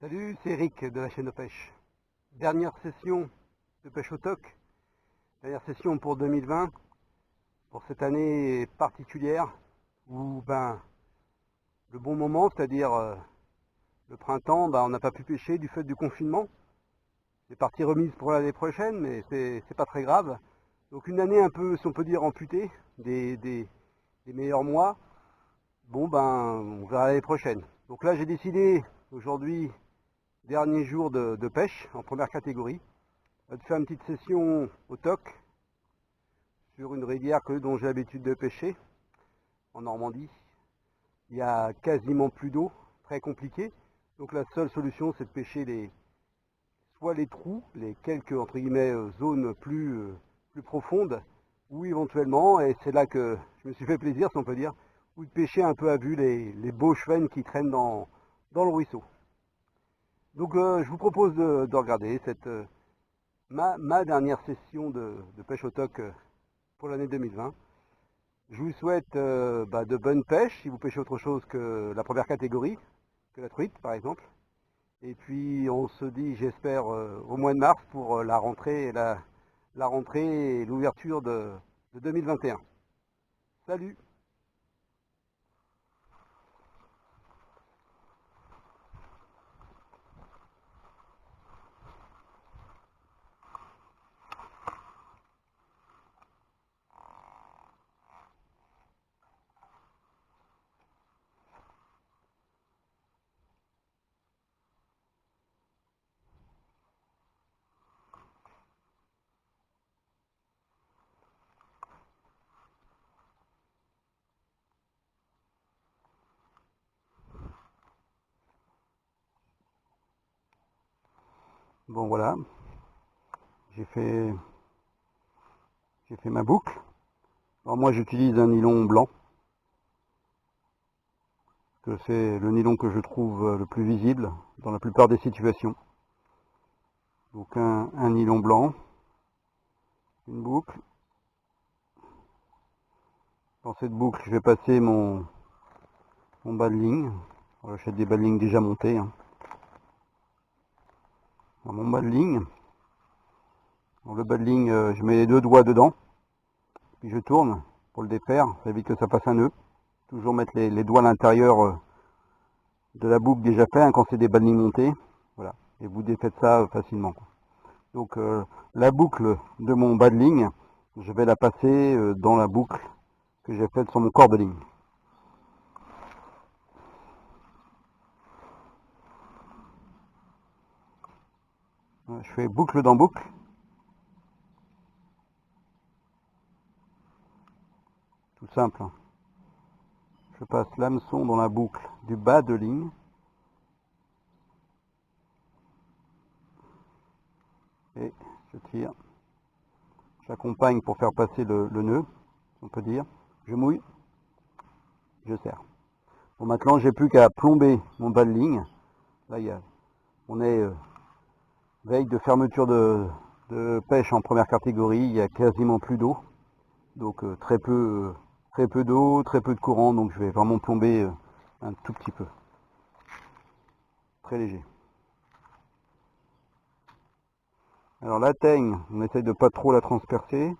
Salut, c'est Eric de la chaîne de pêche. Dernière session de pêche au toc, dernière session pour 2020, pour cette année particulière où le bon moment, c'est-à-dire le printemps, on n'a pas pu pêcher du fait du confinement. C'est partie remise pour l'année prochaine, mais c'est pas très grave. Donc une année un peu, si on peut dire, amputée des meilleurs mois. On verra l'année prochaine. Donc là, j'ai décidé aujourd'hui, dernier jour de pêche en première catégorie, de faire une petite session au toc sur une rivière dont j'ai l'habitude de pêcher en Normandie. Il y a quasiment plus d'eau, très compliqué. Donc la seule solution, c'est de pêcher soit les trous, les quelques entre guillemets zones plus profondes, ou éventuellement, et c'est là que je me suis fait plaisir, si on peut dire, ou de pêcher un peu à vue les beaux chevennes qui traînent dans le ruisseau. Donc je vous propose de regarder ma dernière session de pêche au toc pour l'année 2020. Je vous souhaite de bonnes pêches si vous pêchez autre chose que la première catégorie, que la truite par exemple. Et puis on se dit, j'espère, au mois de mars pour la rentrée et l'ouverture de 2021. Salut! Bon voilà, j'ai fait ma boucle. Alors moi j'utilise un nylon blanc, que c'est le nylon que je trouve le plus visible dans la plupart des situations. Donc un nylon blanc, une boucle. Dans cette boucle, je vais passer mon bas de ligne. J'achète des bas de ligne déjà montés. Dans mon bas de ligne. Dans le bas de ligne, je mets les deux doigts dedans. Puis je tourne pour le défaire. Ça évite que ça fasse un nœud. Toujours mettre les doigts à l'intérieur de la boucle déjà fait quand c'est des bas de ligne montés. Voilà. Et vous défaites ça facilement. Donc la boucle de mon bas de ligne, je vais la passer dans la boucle que j'ai faite sur mon corps de ligne. Je fais boucle dans boucle. Tout simple. Je passe l'hameçon dans la boucle du bas de ligne. Et je tire. J'accompagne pour faire passer le nœud, on peut dire. Je mouille. Je serre. Bon, maintenant, j'ai plus qu'à plomber mon bas de ligne. Là, on est veille de fermeture de pêche en première catégorie. Il y a quasiment plus d'eau. Donc très peu d'eau, très peu de courant. Donc je vais vraiment plomber un tout petit peu. Très léger. Alors la teigne, on essaye de pas trop la transpercer.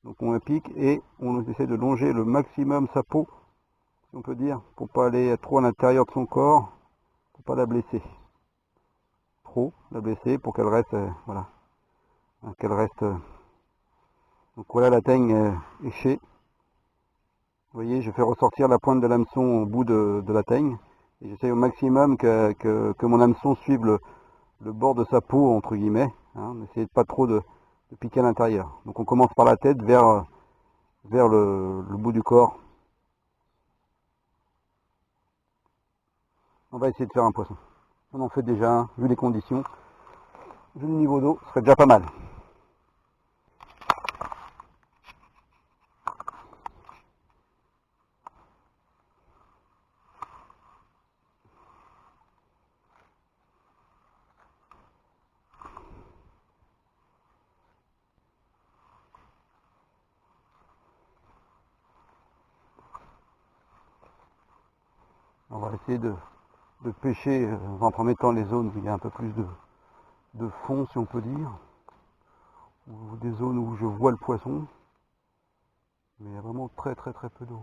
Donc on la pique et on essaie de longer le maximum sa peau, si on peut dire, pour pas aller trop à l'intérieur de son corps, pour pas la blesser. Trop la blesser pour qu'elle reste, voilà, qu'elle reste. Donc voilà la teigne échée. Vous voyez, je fais ressortir la pointe de l'hameçon au bout de la teigne et j'essaie au maximum que mon hameçon suive le bord de sa peau entre guillemets. N'essayez pas trop de piquer à l'intérieur. Donc on commence par la tête vers le bout du corps. On va essayer de faire un poisson. On en fait déjà un, vu les conditions, vu le niveau d'eau, ce serait déjà pas mal. On va essayer de pêcher dans un premier temps les zones où il y a un peu plus de fond, si on peut dire, ou des zones où je vois le poisson, mais il y a vraiment très peu d'eau.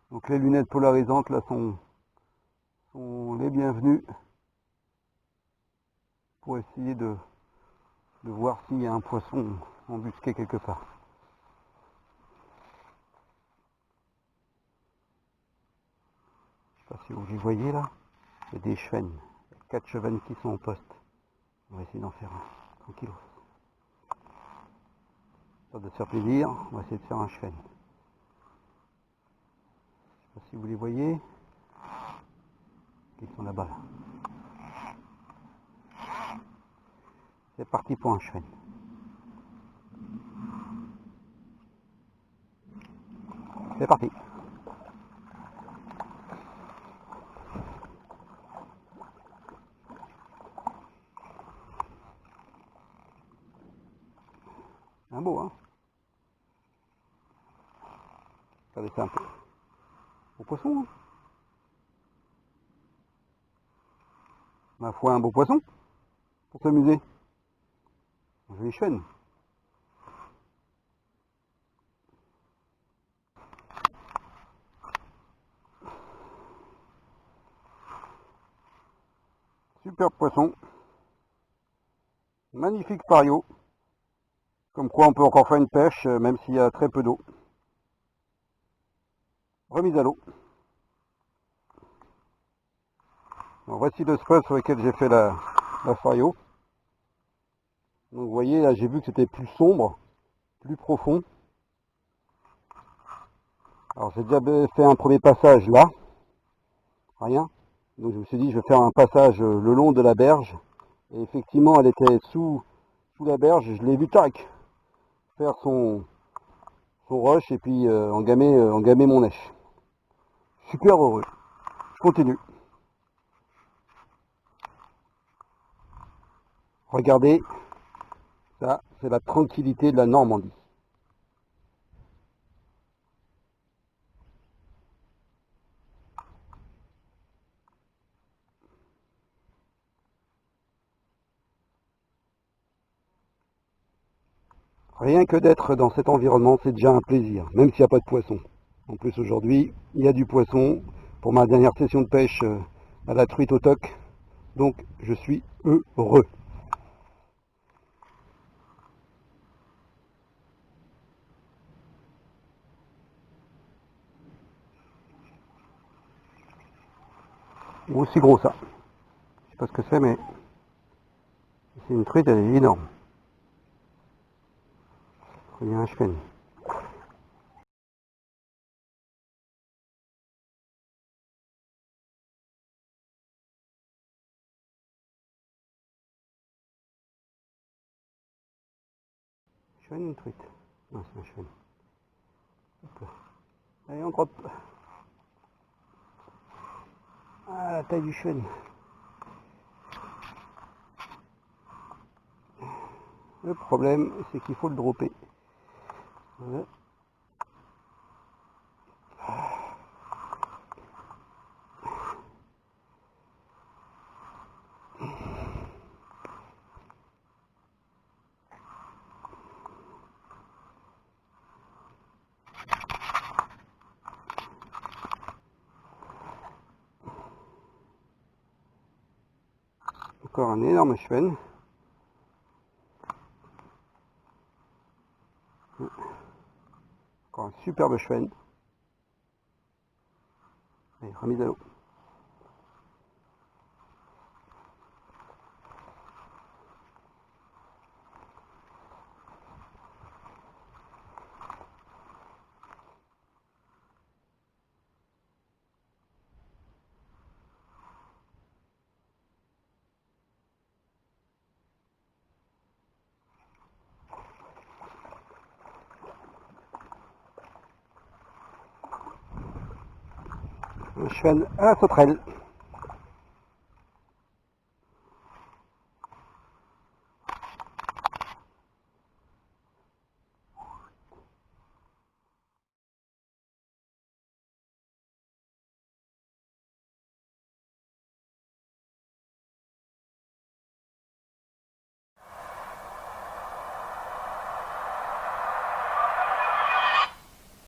Donc les lunettes polarisantes là sont les bienvenues pour essayer de voir s'il y a un poisson embusqué quelque part. Je ne sais pas si vous les voyez là, il y a des chevennes, 4 chevennes qui sont en poste. On va essayer d'en faire un, tranquille. Pas de se faire plaisir, on va essayer de faire un chevenne. Je ne sais pas si vous les voyez, ils sont là-bas. Là. C'est parti pour un chevenne. C'est parti. Un beau, hein. Regardez ça un peu. Beau poisson, hein. Ma foi, un beau poisson pour s'amuser. Je les chevenne. Super poisson. Magnifique pario. Comme quoi on peut encore faire une pêche même s'il y a très peu d'eau. Remise à l'eau. Voici le spot sur lequel j'ai fait la fario. Donc vous voyez là j'ai vu que c'était plus sombre, plus profond. Alors j'ai déjà fait un premier passage là. Rien. Donc je me suis dit je vais faire un passage le long de la berge. Et effectivement elle était sous la berge, je l'ai vu tac faire son rush et puis engamer mon nèche. Super heureux. Je continue. Regardez, ça c'est la tranquillité de la Normandie. Rien que d'être dans cet environnement, c'est déjà un plaisir, même s'il n'y a pas de poisson. En plus aujourd'hui, il y a du poisson pour ma dernière session de pêche à la truite au toc. Donc je suis heureux. Aussi gros ça. Je sais pas ce que c'est, mais c'est une truite, elle est énorme. Il y a un chevenne. Chevenne ou une truite? Non, c'est un chevenne. Allez, on droppe. Ah, la taille du chevenne. Le problème, c'est qu'il faut le dropper. Voilà. Encore un énorme chevenne. Encore un superbe chevenne. Allez, remise à l'eau. Un chevenne à la sauterelle.